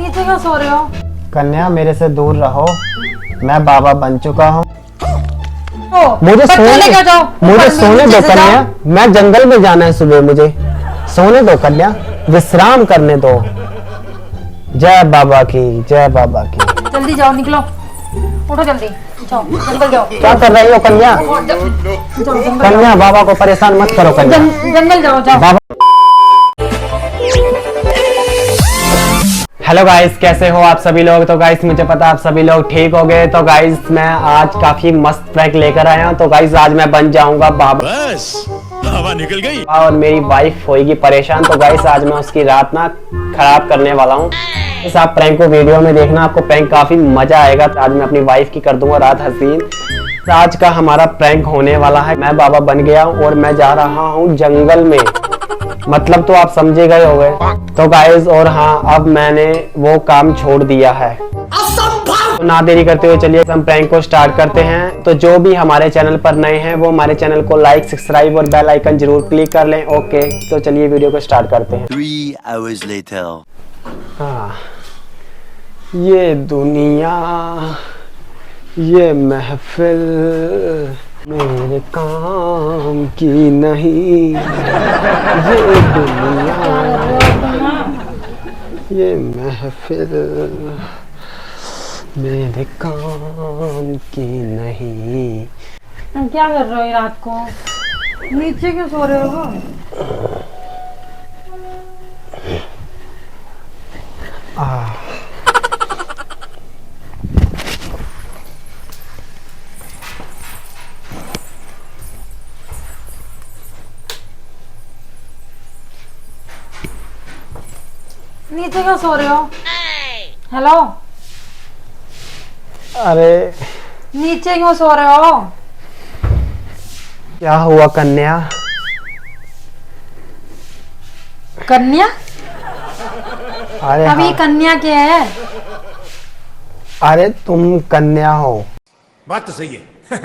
नीचे क्यों सो रहे हो? कन्या मेरे से दूर रहो, मैं बाबा बन चुका हूँ। मुझे सोने दो कन्या, मैं जंगल में जाना है सुबह, मुझे सोने दो कन्या, विश्राम करने दो। जय बाबा की, जय बाबा की। जल्दी जाओ, निकलो, उठो जल्दी, जाओ जंगल जाओ। क्या कर रही हो कन्या? कन्या बाबा को परेशान मत करो कन्या। जंगल जाओ, जाओ। बाबा हेलो गाइस, कैसे हो आप सभी लोग? तो गाइस मुझे पता आप सभी लोग ठीक हो गए। तो गाइस मैं आज काफी मस्त प्रैंक लेकर आया हूँ। तो गाइस आज मैं बन जाऊंगा बाबा, बस हवा निकल गई और मेरी वाइफ होगी परेशान। तो गाइस आज मैं उसकी रात ना खराब करने वाला हूँ। इस आप प्रैंक को वीडियो में देखना, आपको प्रैंक काफी मजा आएगा। आज मैं अपनी वाइफ की कर दूंगा रात हसीन। तो आज का हमारा प्रैंक होने वाला है, मैं बाबा बन गया हूँ और मैं जा रहा हूँ जंगल में। मतलब तो आप समझे गए हो गए। तो गाइस और हाँ, अब मैंने वो काम छोड़ दिया है। तो ना देरी करते हुए चलिए हम प्रैंक को स्टार्ट करते हैं। तो जो भी हमारे चैनल पर नए हैं वो हमारे चैनल को लाइक, सब्सक्राइब और बेल आइकन जरूर क्लिक कर लें। ओके, तो चलिए वीडियो को स्टार्ट करते हैं। 3 hours later. हाँ, ये दुनिया, ये महफिल मेरे काम की नहीं। ये दुनिया, ये महफिल मेरे काम की नहीं। क्या कर रहे हो ये रात को? नीचे क्यों सो रहे हो? नीचे क्यों सो रहे हो? हेलो, अरे नीचे क्यों सो रहे हो? क्या हुआ कन्या? कन्या? अरे अभी हाँ। कन्या क्या है? अरे तुम कन्या हो। बात तो सही है।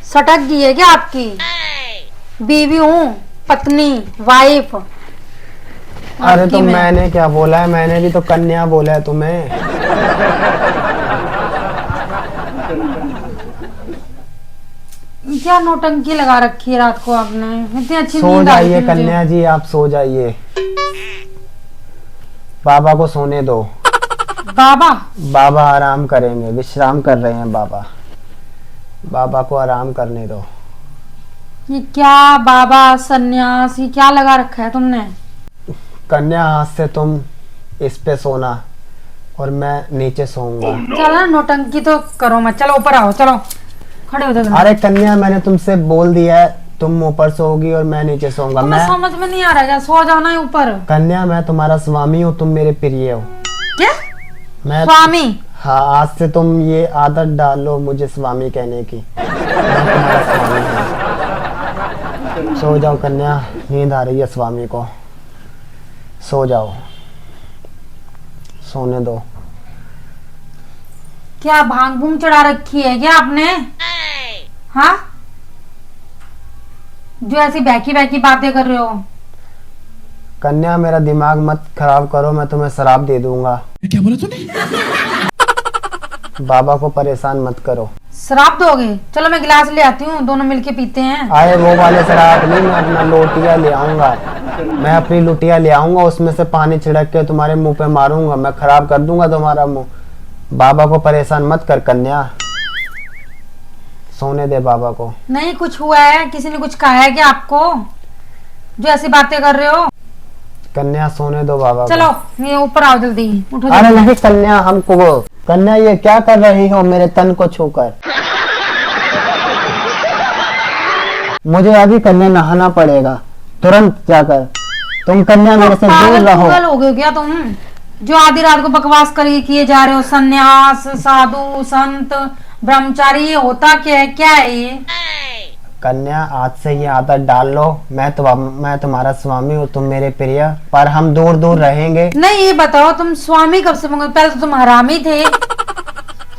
सटक गई है क्या आपकी? बीवी हूँ, पत्नी, वाइफ। अरे तो मैंने क्या बोला है? मैंने भी तो कन्या बोला है तुम्हें। क्या नौटंकी लगा रखी है रात को आपने? इतनी अच्छी सो नींद आ रही जाइए थी कन्या मुझे। जी, आप सो जाइए। बाबा को सोने दो। बाबा? बाबा आराम करेंगे, विश्राम कर रहे हैं बाबा। बाबा को आराम करने दो। ये क्या बाबा सन्यास, ये क्या लगा रखा है तुमने? कन्या आज से तुम इस पे सोना और मैं नीचे सोऊंगा। चलो नौटंकी तो करो मत, चलो ऊपर आओ, चलो खड़े हो जाओ। अरे कन्या मैंने तुमसे बोल दिया है, तुम ऊपर सोओगी और मैं नीचे सोऊंगा। मैं समझ में नहीं आ रहा है, सो जाओ ना ऊपर। कन्या मैं तुम्हारा स्वामी हूँ, तुम मेरे प्रिय हो। क्या मैं स्वामी? हाँ, आज से तुम ये आदत डालो मुझे स्वामी कहने की। मैं तुम्हारा स्वामी हूँ। सो जाओ कन्या, नींद आ रही है स्वामी को। सो जाओ, सोने दो। क्या भांग भूंग चढ़ा रखी है क्या आपने? हाँ, जो ऐसी बैकी बैकी बातें कर रहे हो। कन्या मेरा दिमाग मत खराब करो, मैं तुम्हें शराब दे दूंगा। क्या बोला तूने? बाबा को परेशान मत करो। शराब दोगे? चलो मैं गिलास ले आती हूँ, दोनों मिलके पीते हैं। अरे वो वाले शराब नहीं, मैं अपना लोटिया ले आऊंगा। मैं अपनी लोटिया ले आऊंगा, उसमें से पानी छिड़क के तुम्हारे मुंह पे मारूंगा, मैं खराब कर दूंगा तुम्हारा मुंह। बाबा को परेशान मत कर कन्या, सोने दे बाबा को। नहीं कुछ हुआ है? किसी ने कुछ कहा है क्या आपको, जो ऐसी बातें कर रहे हो? कन्या सोने दो बाबा चलो ये ऊपर आओ, जल्दी उठो। अरे नहीं कन्या, हमको वो कन्या ये क्या कर रही हो मेरे तन को छूकर? मुझे अभी कन्या नहाना पड़ेगा, तुरंत जाकर। तुम कन्या मेरे से दूर रहो। पागल हो गए क्या तुम, जो आधी रात को बकवास किए जा रहे हो? सन्यास, साधु, संत, ब्रह्मचारी, ये होता क्या है ये? कन्या आज से ये आदत डाल लो। मैं तुम्हारा स्वामी हूँ, तुम मेरे प्रिय, पर हम दूर दूर रहेंगे। नहीं ये बताओ, तुम स्वामी कब से बन गए? पहले तो तुम हरामी थे,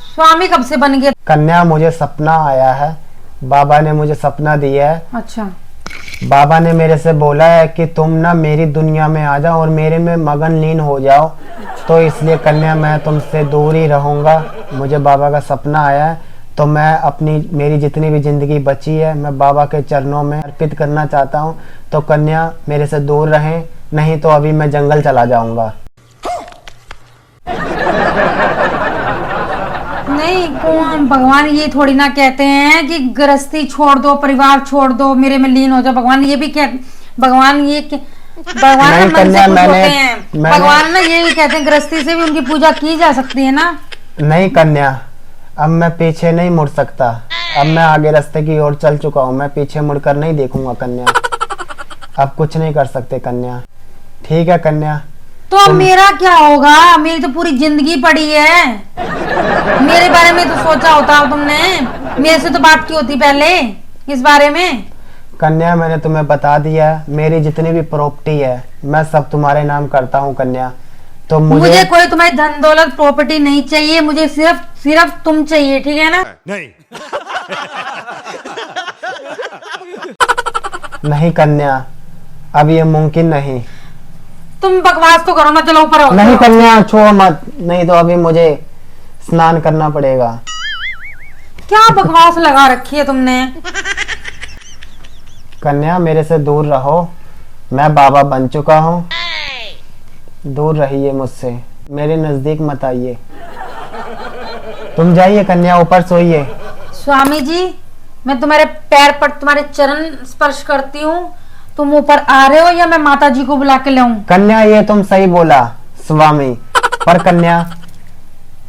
स्वामी कब से बन गए? कन्या मुझे सपना आया है, बाबा ने मुझे सपना दिया है। अच्छा, बाबा ने मेरे से बोला है कि तुम ना मेरी दुनिया में आ जाओ और मेरे में मगन लीन हो जाओ, तो इसलिए कन्या मैं तुमसे दूर ही रहूँगा। मुझे बाबा का सपना आया है, तो मैं अपनी मेरी जितनी भी ज़िंदगी बची है मैं बाबा के चरणों में अर्पित करना चाहता हूँ। तो कन्या मेरे से दूर रहें, नहीं तो अभी मैं जंगल चला जाऊँगा। नहीं, कौन भगवान ये थोड़ी ना कहते हैं कि गृहस्थी छोड़ दो, परिवार छोड़ दो, मेरे में लीन हो जाओ। भगवान ये भी कह भगवान ये भगवान ना नहीं मन से कन्या, खुश होते हैं। भगवान ना ये भी कहते हैं गृहस्थी से भी उनकी पूजा की जा सकती है ना। नहीं कन्या, अब मैं पीछे नहीं मुड़ सकता। अब मैं आगे रास्ते की ओर चल चुका हूँ, मैं पीछे मुड़कर नहीं देखूंगा कन्या। अब कुछ नहीं कर सकते कन्या, ठीक है कन्या। तो अब मेरा क्या होगा? मेरी तो पूरी जिंदगी पड़ी है। मेरे बारे में तो सोचा होता तुमने, मेरे से तो बात की होती पहले इस बारे में। कन्या मैंने तुम्हें बता दिया, मेरी जितनी भी प्रॉपर्टी है मैं सब तुम्हारे नाम करता हूँ कन्या। तो मुझे कोई तुम्हारी धन दौलत प्रॉपर्टी नहीं चाहिए, मुझे सिर्फ तुम चाहिए, ठीक है ना? नहीं। नहीं कन्या, अब ये मुमकिन नहीं। तुम बकवास तो करो ना, चलो ऊपर आओ। नहीं कन्या छोड़ मत, नहीं तो अभी मुझे स्नान करना पड़ेगा। क्या बकवास लगा रखी है तुमने? कन्या मेरे से दूर रहो, मैं बाबा बन चुका हूँ, दूर रहिए मुझसे, मेरे नजदीक मत आइए। तुम जाइए कन्या, ऊपर सोइए। स्वामी जी, मैं तुम्हारे पैर पर तुम्हारे चरण स्पर्श करती हूँ, तुम ऊपर आ रहे हो या मैं माता जी को बुला के लाऊं? कन्या ये तुम सही बोला स्वामी, पर कन्या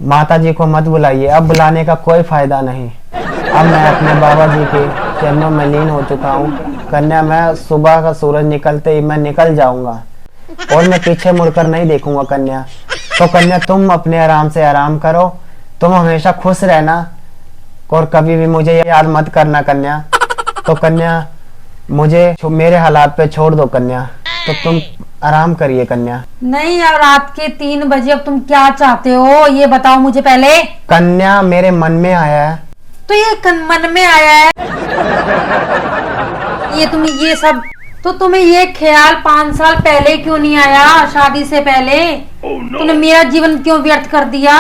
माता जी को मत बुलाइए, अब बुलाने का कोई फायदा नहीं। अब मैं अपने बाबा जी के चरणों में लीन हो चुका हूँ कन्या। मैं सुबह का सूरज निकलते ही मैं निकल जाऊंगा और मैं पीछे मुड़कर नहीं देखूंगा कन्या। तो कन्या तुम अपने आराम से आराम करो, तुम हमेशा खुश रहना और कभी भी मुझे याद मत करना कन्या। तो कन्या मुझे मेरे हालात पे छोड़ दो कन्या, तो तुम आराम करिए कन्या। नहीं यार, रात के 3 बजे अब तुम क्या चाहते हो ये बताओ मुझे पहले। कन्या मेरे मन में आया है। तो ये मन में आया है, ये तुम्हें ये सब, तो तुम्हें ये ख्याल 5 साल पहले क्यों नहीं आया? शादी से पहले तुमने मेरा जीवन क्यों व्यर्थ कर दिया?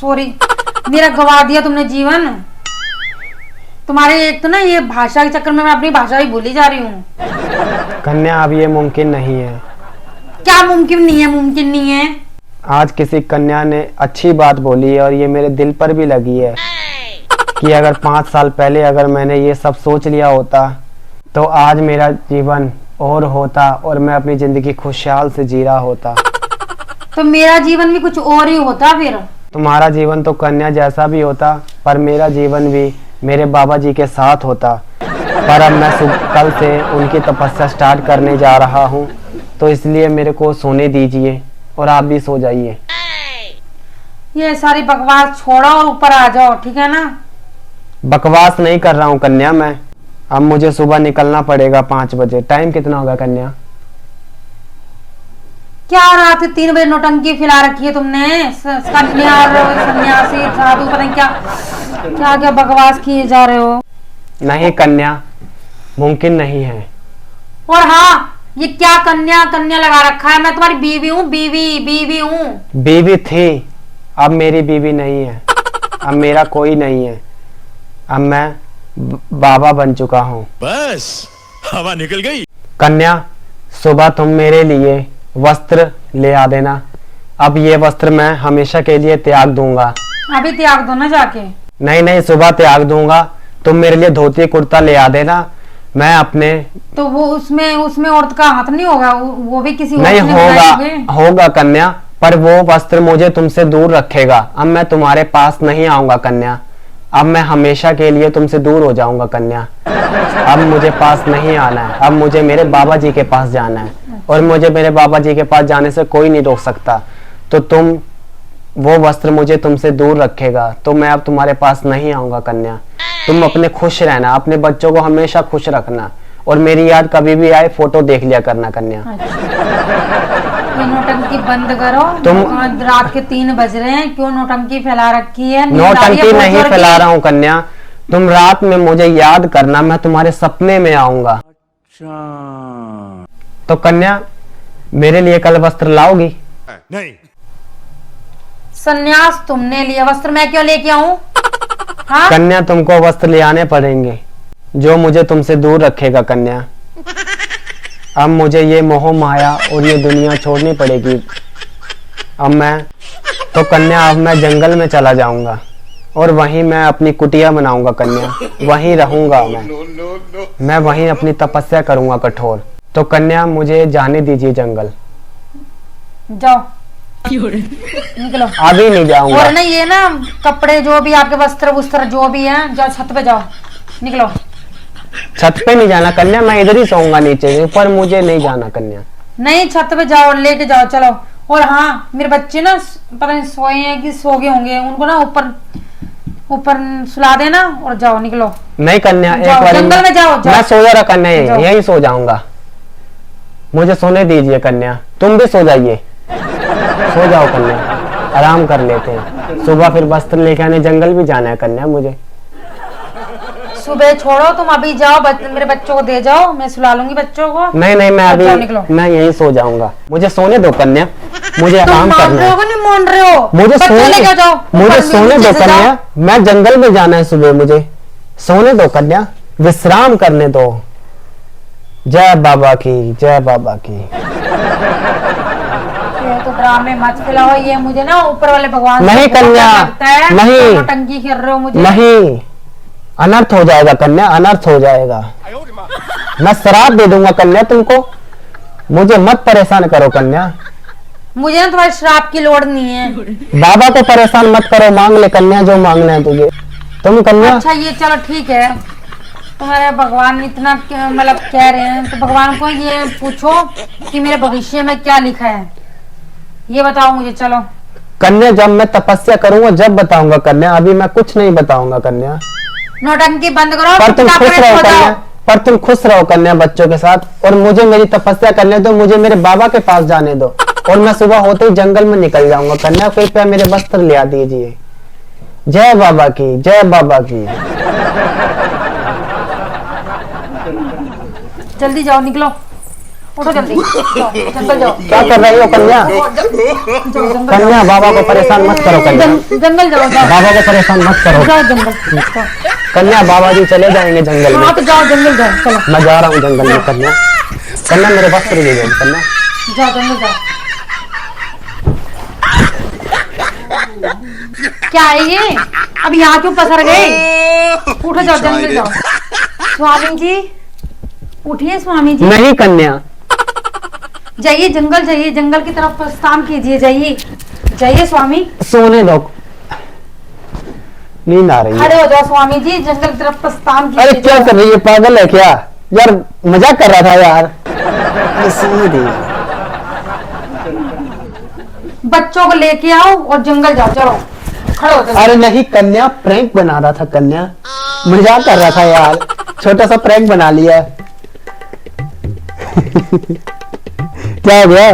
सॉरी, मेरा गवा दिया तुमने जीवन। तुम्हारे एक तो ना ये भाषा के चक्कर में मैं अपनी भाषा ही भूली जा रही हूँ। कन्या अब ये मुमकिन नहीं है। क्या मुमकिन नहीं है? मुमकिन नहीं है। आज किसी कन्या ने अच्छी बात बोली है और ये मेरे दिल पर भी लगी है कि अगर 5 साल पहले अगर मैंने ये सब सोच लिया होता तो आज मेरा जीवन और होता और मैं अपनी जिंदगी खुशहाल से जी रहा होता। तो मेरा जीवन भी कुछ और ही होता फिर। तुम्हारा जीवन तो कन्या जैसा भी होता, पर मेरा जीवन भी मेरे बाबा जी के साथ होता। पर अब मैं कल से उनकी तपस्या स्टार्ट करने जा रहा हूँ, तो इसलिए मेरे को सोने दीजिए और आप भी सो जाइए। ये सारी बकवास छोड़ो और ऊपर आ जाओ, ठीक है ना? बकवास नहीं कर रहा हूँ कन्या मैं। अब मुझे सुबह निकलना पड़ेगा 5 बजे। टाइम कितना होगा कन्या? क्या रात 3 बजे नौटंकी फैला रखी है तुमने? कन्या और सन्यासी साधु पता नहीं क्या क्या क्या बकवास किए जा रहे हो। नहीं कन्या, मुमकिन नहीं है। और हाँ, ये क्या कन्या कन्या लगा रखा है? मैं तुम्हारी बीवी हूँ, बीवी हूँ। बीवी थी, अब मेरी बीवी नहीं है। अब मेरा कोई नहीं है, अब मैं बाबा बन चुका हूँ। बस हवा निकल गई। कन्या सुबह तुम मेरे लिए वस्त्र ले आ देना। अब ये वस्त्र मैं हमेशा के लिए त्याग दूंगा। अभी त्याग दो ना जाके। नहीं, सुबह त्याग दूंगा। तुम मेरे लिए धोती कुर्ता ले आ देना। मैं अपने तो वो उसमें औरत का हाथ नहीं होगा? वो भी किसी नहीं औरत ने बनाई होगा कन्या, पर वो वस्त्र मुझे तुमसे दूर रखेगा। अब मैं तुम्हारे पास नहीं आऊंगा कन्या, अब मैं हमेशा के लिए तुमसे दूर हो जाऊंगा कन्या। अब मुझे पास नहीं आना है, अब मुझे मेरे बाबा जी के पास जाना है और मुझे मेरे बाबा जी के पास जाने से कोई नहीं रोक सकता। तो तुम वो वस्त्र मुझे तुमसे दूर रखेगा, तो मैं अब तुम्हारे पास नहीं आऊंगा कन्या। तुम अपने खुश रहना, अपने बच्चों को हमेशा खुश रखना और मेरी याद कभी भी आए फोटो देख लिया करना कन्या। ये नौटंकी बंद करो। तुम आज रात के 3 बज रहे हैं, क्यों नौटंकी फैला रखी है? नौटंकी नहीं फैला रहा हूँ कन्या, तुम रात में मुझे याद करना, मैं तुम्हारे सपने में आऊंगा। तो कन्या मेरे लिए कल वस्त्र लाओगी? नहीं। सन्यास तुमने लिया, वस्त्र मैं क्यों लेके आऊं? हाँ? कन्या तुमको वस्त्र ले आने पड़ेंगे जो मुझे तुमसे दूर रखेगा कन्या। अब मुझे ये मोह माया और ये दुनिया छोड़नी पड़ेगी। अब मैं जंगल में चला जाऊंगा और वहीं मैं अपनी कुटिया बनाऊंगा कन्या, वहीं रहूंगा मैं वहीं अपनी तपस्या करूंगा कठोर। तो कन्या मुझे जाने दीजिए जंगल। जाओ निकलो। अभी नहीं जाऊंगा। और ना ये ना कपड़े जो भी आपके वस्त्र जो भी है, जाओ छत पे जाओ, निकलो। छत पे नहीं जाना कन्या, मैं इधर ही सोऊंगा नीचे, ऊपर मुझे नहीं जाना कन्या। नहीं छत पे जाओ, लेके जाओ, चलो। और हाँ मेरे बच्चे ना पता नहीं सोए हैं कि सो गए होंगे, उनको ना ऊपर सुला देना और जाओ निकलो। नहीं कन्या एक जाओ, बार जंगल में जाओ, जाओ। मैं सो जा रहा कन्या, जाओ। यहीं सो जाऊंगा, मुझे सोने दीजिए कन्या। तुम भी सो जाइए, सो जाओ कन्या, आराम कर लेते हैं। सुबह फिर वस्त्र लेके आने जंगल भी जाना है कन्या मुझे। सुबह छोड़ो, तुम अभी जाओ, मेरे बच्चों को दे जाओ, मैं सुला लूंगी बच्चों को। नहीं मैं जाओ, अभी निकलो। मैं यहीं सो जाऊंगा, मुझे सोने दो कन्या, मुझे तुम आराम मान करना रहे है। हो कि नहीं मान रहे हो? मुझे बच्चों लेके जाओ, मुझे ऊपर सोने दो नीचे से कन्या, जाओ। मैं जंगल में जाना है सुबह, मुझे सोने दो कन्या, विश्राम करने दो। जय बाबा की, जय बाबा की। ये तो ड्रामे मत खिलाओ, ये मुझे ना ऊपर वाले भगवान नहीं से बहुत कन्या, डर लगता है। नहीं। तुम टंकी खेल रहे हो मुझे। नहीं, अनर्थ हो जाएगा कन्या, अनर्थ हो जाएगा। मैं श्राप दे दूंगा कन्या तुमको, मुझे मत परेशान करो कन्या। मुझे ना तुम्हारे श्राप की लोड़ नहीं है। बाबा को परेशान मत करो, मांग ले कन्या जो मांगना है तुझे। तुम कन्या अच्छा ये चलो ठीक है, तुम्हारे भगवान इतना मतलब कह रहे हैं तो भगवान को ये पूछो कि मेरे भविष्य में क्या लिखा है, ये बताओ मुझे। चलो कन्या, जब मैं तपस्या करूंगा जब बताऊंगा कन्या, अभी मैं कुछ नहीं बताऊंगा कन्या। नौटंकी बंद करो, पर तुम चुपचाप खुश करके रहो सो कन्या, जाओ। पर तुम खुश रहो कन्या बच्चों के साथ, और मुझे मेरी तपस्या करने दो, मुझे मेरे बाबा के पास जाने दो, और मैं सुबह होते ही जंगल में निकल जाऊंगा कन्या। कृपया मेरे वस्त्र ले दीजिए। जय बाबा की, जय बाबा की। जल्दी जाओ, निकलो, उठो जल्दी, जाओ, जंगल जाओ। क्या कर रही हो कन्या? जंगल कन्या बाबा को परेशान मत करो कन्या, जंगल जाओ, जाओ बाबा को परेशान मत करो जाओ जंगल जाओ। कन्या। बाबा जी चले जाएंगे जंगल में, हाँ तो जाओ जंगल जाओ, चलो मैं जा रहा हूँ जंगल में कन्या। कन्या मेरे वस्त्र दे दो कन्या। जाओ जंगल जाओ। क्या है ये, अब यहाँ क्यों पसर गए? उठो जाओ जंगल जाओ। स्वामी जी उठिए, स्वामी जी नहीं कन्या, जाइए जंगल, जाइए जंगल की तरफ प्रस्थान कीजिए, जाइए जाइए स्वामी। सोने दो, नींद आ रही है। खड़े हो जाओ स्वामी जी, जंगल की तरफ प्रस्थान अरे कीजिए। क्या कर रही है, पागल है क्या यार? मजाक कर रहा था यार। बच्चों को लेके आओ और जंगल जाओ, चलो खड़े हो जाओ। अरे नहीं कन्या, प्रैंक बना रहा था कन्या, मजाक कर रहा था यार, छोटा सा प्रैंक बना लिया। क्या हो गया?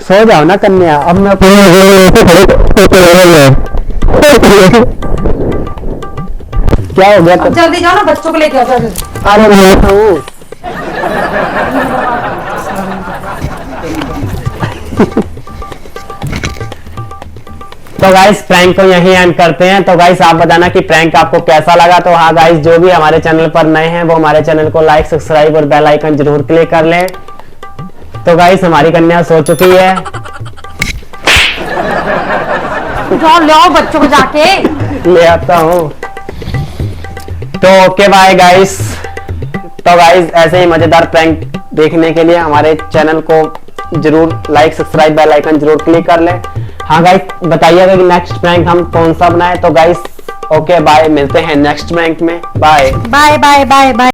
सो जाओ ना कन्या, अब मैं क्या हो गया? अब जल्दी जाओ ना, बच्चों को लेके आओ जल्दी। अरे मैं हूँ। तो गाइस प्रैंक को यहीं एंड करते हैं। तो गाइस आप बताना कि प्रैंक आपको कैसा लगा। तो हाँ गाइस, जो भी हमारे चैनल पर नए हैं वो हमारे चैनल को लाइक, सब्सक्राइब और बेल आइकन जरूर क्लिक कर लें। तो गाइस हमारी कन्या सो चुकी है, जाओ ले आओ बच्चों को जाके। ले आता हूँ। तो ओके बाय गाइस। तो गाइस ऐसे ही मजेदार प्रैंक देखने के लिए हमारे चैनल को जरूर लाइक, सब्सक्राइब, बेल आइकन जरूर क्लिक कर लें। हाँ गाइस बताइएगा कि नेक्स्ट प्रैंक हम कौन सा बनाए। तो गाइस ओके बाय, मिलते हैं नेक्स्ट प्रैंक में। Bye bye bye bye bye.